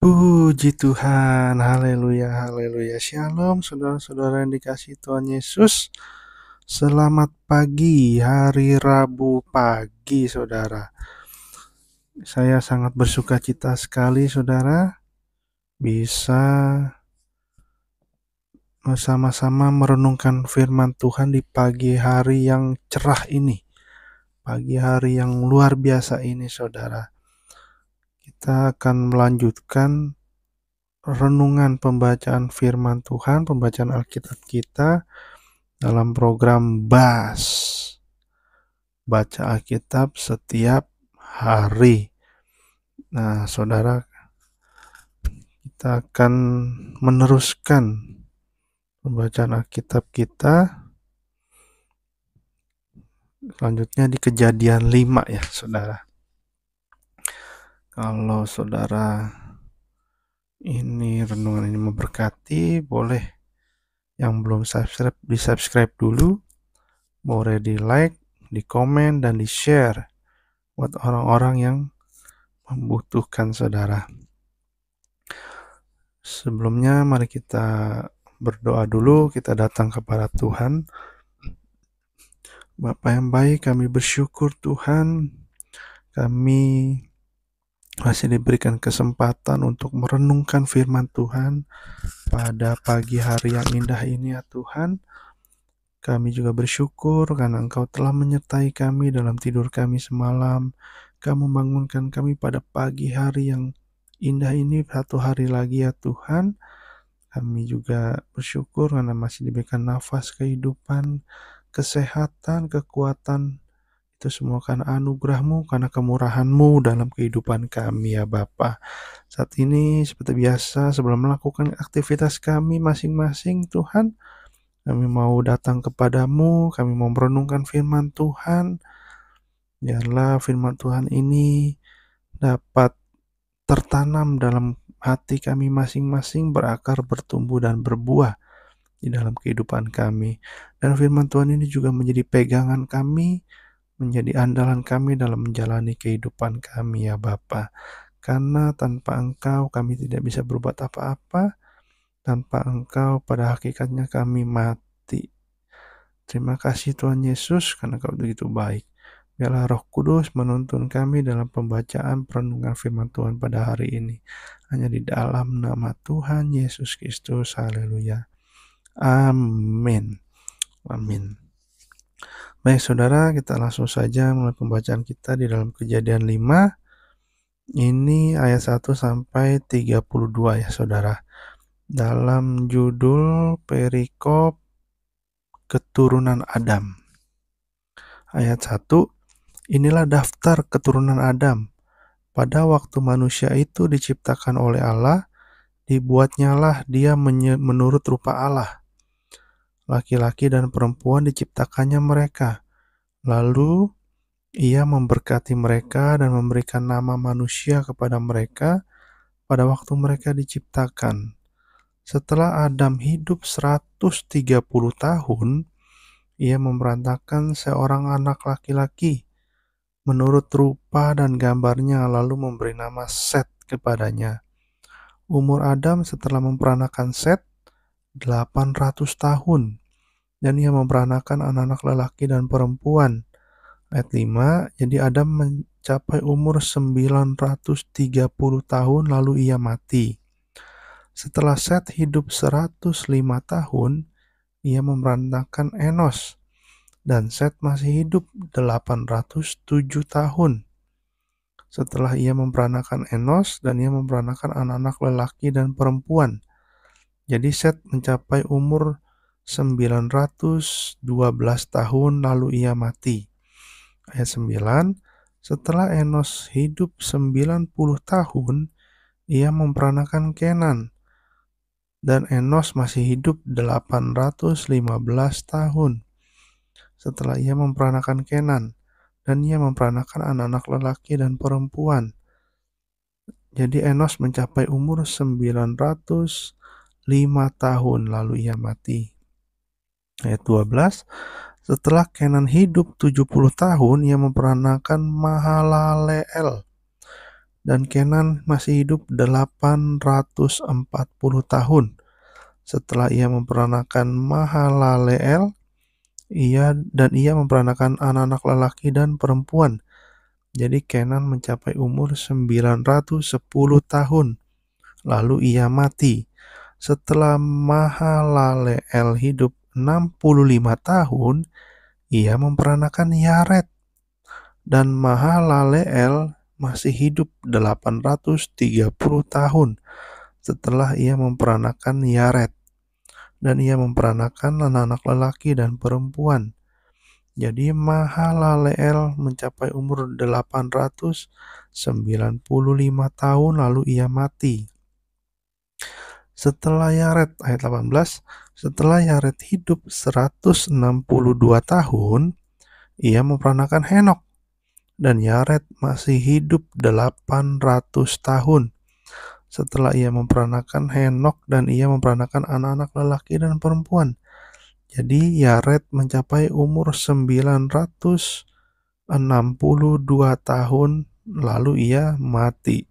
Puji Tuhan, haleluya, haleluya. Shalom, saudara-saudara yang dikasihi Tuhan Yesus. Selamat pagi, hari Rabu pagi, saudara. Saya sangat bersuka cita sekali, saudara, bisa bersama-sama merenungkan firman Tuhan di pagi hari yang cerah ini. Pagi hari yang luar biasa ini, saudara. Kita akan melanjutkan renungan pembacaan firman Tuhan, pembacaan Alkitab kita dalam program BAS, Baca Alkitab Setiap Hari. Nah, saudara, kita akan meneruskan pembacaan Alkitab kita selanjutnya di Kejadian 5 ya, saudara. Kalau saudara ini renungan ini memberkati, boleh yang belum subscribe di-subscribe dulu, boleh di-like, di-komen, dan di-share buat orang-orang yang membutuhkan, saudara. Sebelumnya mari kita berdoa dulu, kita datang kepada Tuhan. Bapa yang baik, kami bersyukur Tuhan, kami masih diberikan kesempatan untuk merenungkan firman Tuhan pada pagi hari yang indah ini ya Tuhan. Kami juga bersyukur karena Engkau telah menyertai kami dalam tidur kami semalam. Kamu membangunkan kami pada pagi hari yang indah ini satu hari lagi ya Tuhan. Kami juga bersyukur karena masih diberikan nafas kehidupan, kesehatan, kekuatan. Itu semua karena anugerah-Mu, karena kemurahan-Mu dalam kehidupan kami ya Bapa. Saat ini seperti biasa sebelum melakukan aktivitas kami masing-masing Tuhan, kami mau datang kepadamu, kami mau merenungkan firman Tuhan. Biarlah firman Tuhan ini dapat tertanam dalam hati kami masing-masing, berakar, bertumbuh, dan berbuah di dalam kehidupan kami. Dan firman Tuhan ini juga menjadi pegangan kami, menjadi andalan kami dalam menjalani kehidupan kami ya Bapa. Karena tanpa Engkau kami tidak bisa berbuat apa-apa, tanpa Engkau pada hakikatnya kami mati. Terima kasih Tuhan Yesus karena Kau begitu baik. Biarlah Roh Kudus menuntun kami dalam pembacaan perenungan firman Tuhan pada hari ini. Hanya di dalam nama Tuhan Yesus Kristus. Haleluya. Amin. Amin. Baik saudara, kita langsung saja mulai pembacaan kita di dalam Kejadian 5. Ini ayat 1 sampai 32 ya saudara. Dalam judul perikop keturunan Adam. Ayat 1, inilah daftar keturunan Adam. Pada waktu manusia itu diciptakan oleh Allah, dibuatnyalah dia menurut rupa Allah. Laki-laki dan perempuan diciptakannya mereka. Lalu ia memberkati mereka dan memberikan nama manusia kepada mereka pada waktu mereka diciptakan. Setelah Adam hidup 130 tahun, ia memberantakan seorang anak laki-laki menurut rupa dan gambarnya, lalu memberi nama Set kepadanya. Umur Adam setelah memperanakan Set 800 tahun, dan ia memperanakan anak-anak lelaki dan perempuan. Ayat 5, jadi Adam mencapai umur 930 tahun lalu ia mati. Setelah Set hidup 105 tahun, ia memperanakan Enos, dan Set masih hidup 807 tahun. Setelah ia memperanakan Enos dan ia memperanakan anak-anak lelaki dan perempuan. Jadi Set mencapai umur 912 tahun lalu ia mati. Ayat 9, setelah Enos hidup 90 tahun, ia memperanakan Kenan. Dan Enos masih hidup 815 tahun. Setelah ia memperanakan Kenan, dan ia memperanakan anak-anak lelaki dan perempuan. Jadi Enos mencapai umur 905 tahun lalu ia mati. Ayat 12, setelah Kenan hidup 70 tahun, ia memperanakan Mahalaleel. Dan Kenan masih hidup 840 tahun. Setelah ia memperanakan Mahalaleel, ia memperanakan anak-anak lelaki dan perempuan. Jadi Kenan mencapai umur 910 tahun. Lalu ia mati. Setelah Mahalaleel hidup 65 tahun, ia memperanakan Yared. Dan Mahalaleel masih hidup 830 tahun setelah ia memperanakan Yared. Dan ia memperanakan anak-anak lelaki dan perempuan. Jadi Mahalaleel mencapai umur 895 tahun lalu ia mati. Setelah Yared, ayat 18, setelah Yared hidup 162 tahun, ia memperanakan Henok. Dan Yared masih hidup 800 tahun. Setelah ia memperanakan Henok dan ia memperanakan anak-anak lelaki dan perempuan. Jadi Yared mencapai umur 962 tahun lalu ia mati.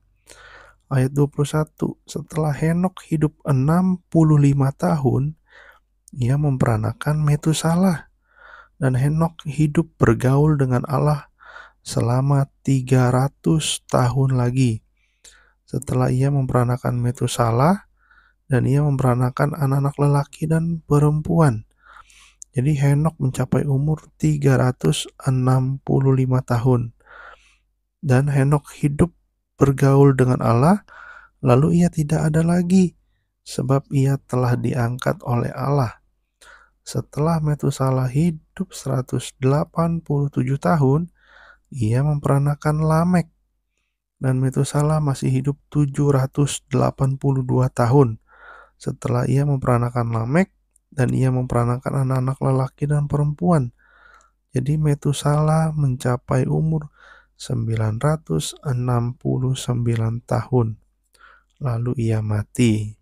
Ayat 21, setelah Henok hidup 65 tahun, ia memperanakan Metusalah. Dan Henok hidup bergaul dengan Allah selama 300 tahun lagi. Setelah ia memperanakan Metusalah, dan ia memperanakan anak-anak lelaki dan perempuan. Jadi Henok mencapai umur 365 tahun. Dan Henok hidup bergaul dengan Allah, lalu ia tidak ada lagi, sebab ia telah diangkat oleh Allah. Setelah Metusalah hidup 187 tahun, ia memperanakan Lamek. Dan Metusalah masih hidup 782 tahun. Setelah ia memperanakan Lamek, dan ia memperanakan anak-anak lelaki dan perempuan. Jadi Metusalah mencapai umur 969 tahun. Lalu ia mati.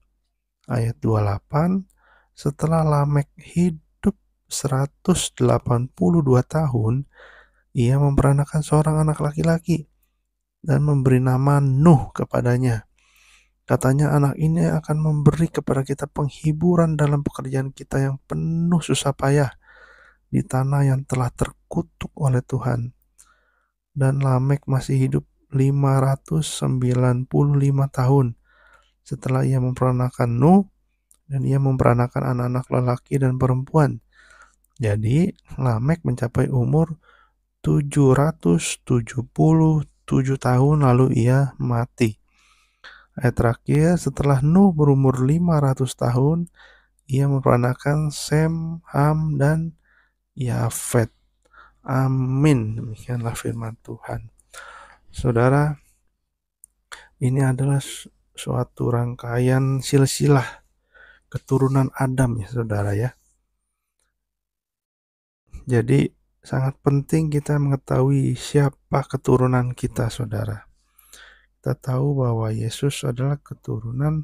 Ayat 28, setelah Lamek hidup 182 tahun, ia memperanakan seorang anak laki-laki dan memberi nama Nuh kepadanya. Katanya, anak ini akan memberi kepada kita penghiburan dalam pekerjaan kita yang penuh susah payah di tanah yang telah terkutuk oleh Tuhan. Dan Lamek masih hidup 595 tahun setelah ia memperanakan Nuh, dan ia memperanakan anak-anak lelaki dan perempuan. Jadi Lamek mencapai umur 777 tahun lalu ia mati. Ayat terakhir, setelah Nuh berumur 500 tahun, ia memperanakan Sem, Ham, dan Yafet. Amin. Demikianlah firman Tuhan. Saudara, ini adalah suatu rangkaian silsilah keturunan Adam ya saudara ya. Jadi sangat penting kita mengetahui siapa keturunan kita saudara. Kita tahu bahwa Yesus adalah keturunan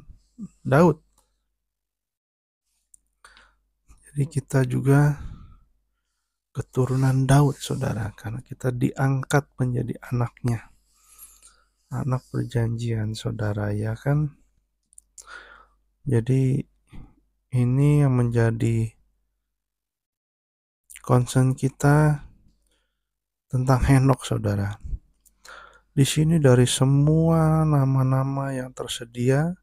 Daud. Jadi kita juga keturunan Daud saudara, karena kita diangkat menjadi anaknya. Anak perjanjian saudara ya kan. Jadi ini yang menjadi concern kita tentang Henok saudara. Di sini dari semua nama-nama yang tersedia,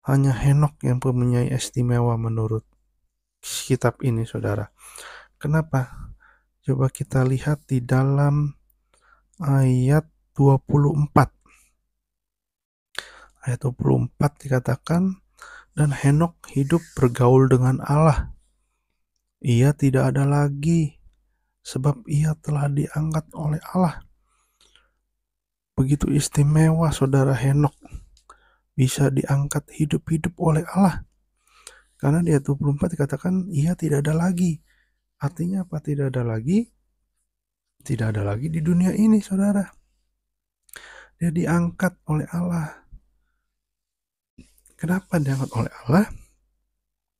hanya Henok yang mempunyai istimewa menurut kitab ini saudara. Kenapa? Coba kita lihat di dalam ayat 24. Ayat 24 dikatakan, dan Henok hidup bergaul dengan Allah. Ia tidak ada lagi, sebab ia telah diangkat oleh Allah. Begitu istimewa saudara Henok bisa diangkat hidup-hidup oleh Allah. Karena di ayat 24 dikatakan ia tidak ada lagi. Artinya apa tidak ada lagi? Tidak ada lagi di dunia ini saudara. Dia diangkat oleh Allah. Kenapa diangkat oleh Allah?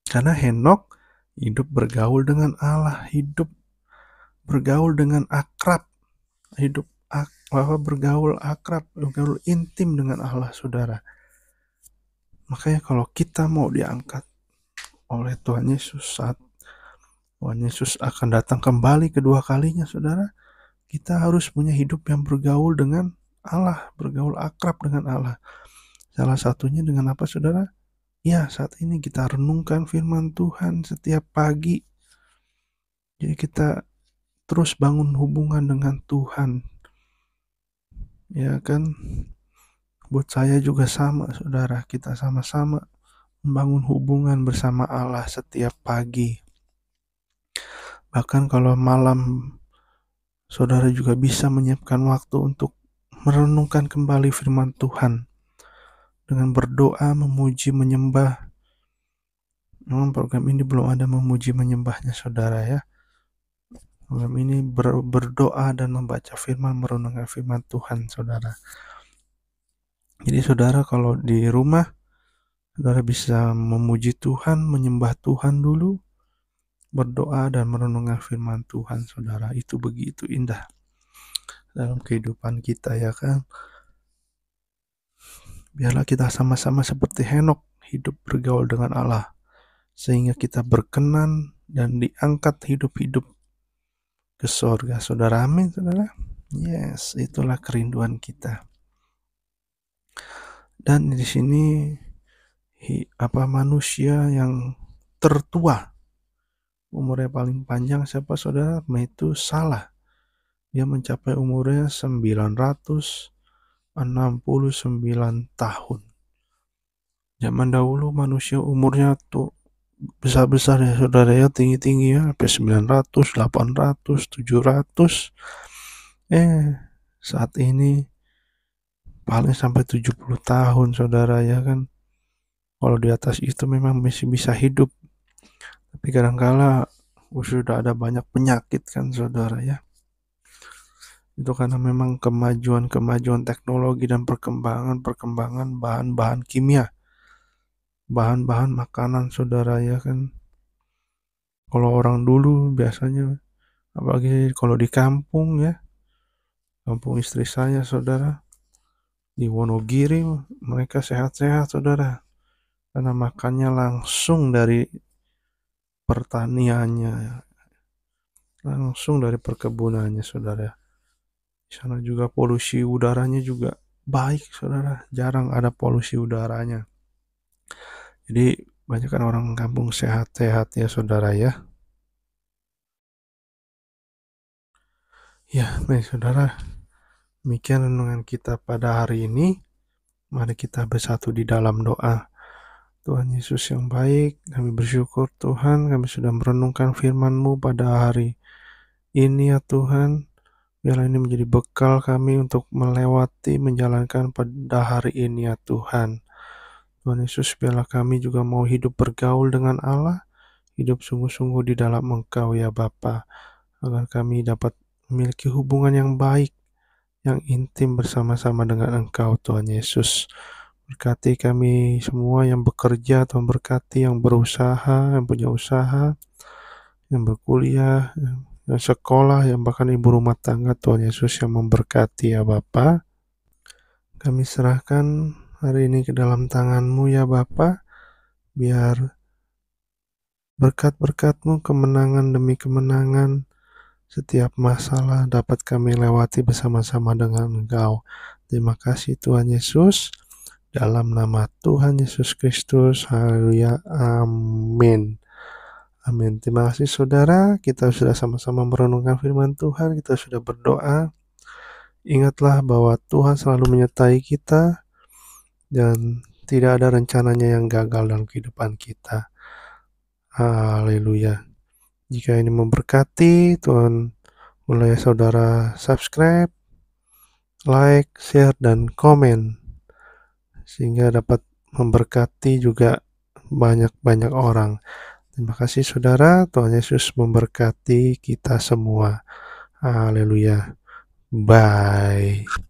Karena Henok hidup bergaul dengan Allah, hidup bergaul dengan akrab, hidup bergaul akrab, bergaul intim dengan Allah, saudara. Makanya kalau kita mau diangkat oleh Tuhan Yesus saat Tuhan Yesus akan datang kembali kedua kalinya, saudara, kita harus punya hidup yang bergaul dengan Allah, bergaul akrab dengan Allah. Salah satunya dengan apa, saudara? Ya, saat ini kita renungkan firman Tuhan setiap pagi. Jadi kita terus bangun hubungan dengan Tuhan. Ya kan? Buat saya juga sama, saudara. Kita sama-sama membangun hubungan bersama Allah setiap pagi. Bahkan kalau malam, saudara juga bisa menyiapkan waktu untuk merenungkan kembali firman Tuhan dengan berdoa, memuji, menyembah. Memang program ini belum ada memuji menyembahnya, saudara ya. Program ini berdoa dan membaca firman, merenungkan firman Tuhan, saudara. Jadi saudara kalau di rumah, saudara bisa memuji Tuhan, menyembah Tuhan dulu, berdoa dan merenungkan firman Tuhan, saudara. Itu begitu indah dalam kehidupan kita, ya kan. Biarlah kita sama-sama seperti Henokh, hidup bergaul dengan Allah, sehingga kita berkenan dan diangkat hidup-hidup ke surga, saudara. Amin, saudara. Yes, itulah kerinduan kita. Dan di sini manusia yang tertua, umurnya paling panjang siapa, saudara? Metusalah. Dia mencapai umurnya 969 tahun. Zaman dahulu manusia umurnya tuh besar-besar ya, saudara ya, tinggi-tinggi ya, sampai 900, 800, 700. Saat ini paling sampai 70 tahun, saudara ya kan. Kalau di atas itu memang masih bisa hidup. Tapi kadang-kala sudah ada banyak penyakit kan, saudara ya. Itu karena memang kemajuan teknologi dan perkembangan bahan-bahan kimia, bahan-bahan makanan, saudara ya kan. Kalau orang dulu biasanya, apalagi kalau di kampung ya, kampung istri saya, saudara, di Wonogiri, mereka sehat-sehat, saudara, karena makannya langsung dari pertaniannya, langsung dari perkebunannya, saudara. Di sana juga polusi udaranya juga baik, saudara, jarang ada polusi udaranya. Jadi banyak kan orang kampung sehat-sehat ya, saudara ya. Ya, baik saudara, demikian renungan kita pada hari ini. Mari kita bersatu di dalam doa. Tuhan Yesus yang baik, kami bersyukur Tuhan, kami sudah merenungkan firman-Mu pada hari ini ya Tuhan. Biarlah ini menjadi bekal kami untuk melewati, menjalankan pada hari ini ya Tuhan. Tuhan Yesus, biarlah kami juga mau hidup bergaul dengan Allah, hidup sungguh-sungguh di dalam Engkau ya Bapa, agar kami dapat memiliki hubungan yang baik, yang intim bersama-sama dengan Engkau Tuhan Yesus. Berkati kami semua yang bekerja, Tuhan berkati yang berusaha, yang punya usaha, yang berkuliah, yang sekolah, yang bahkan ibu rumah tangga, Tuhan Yesus yang memberkati ya Bapa. Kami serahkan hari ini ke dalam tangan-Mu ya Bapa, biar berkat-berkat-Mu, kemenangan demi kemenangan, setiap masalah dapat kami lewati bersama-sama dengan Engkau. Terima kasih Tuhan Yesus. Dalam nama Tuhan Yesus Kristus, haleluya, amin. Amin. Terima kasih saudara, kita sudah sama-sama merenungkan firman Tuhan, kita sudah berdoa. Ingatlah bahwa Tuhan selalu menyertai kita dan tidak ada rencananya yang gagal dalam kehidupan kita. Haleluya. Jika ini memberkati, Tuhan mulai saudara subscribe, like, share, dan komen, sehingga dapat memberkati juga banyak-banyak orang. Terima kasih saudara, Tuhan Yesus memberkati kita semua. Haleluya. Bye.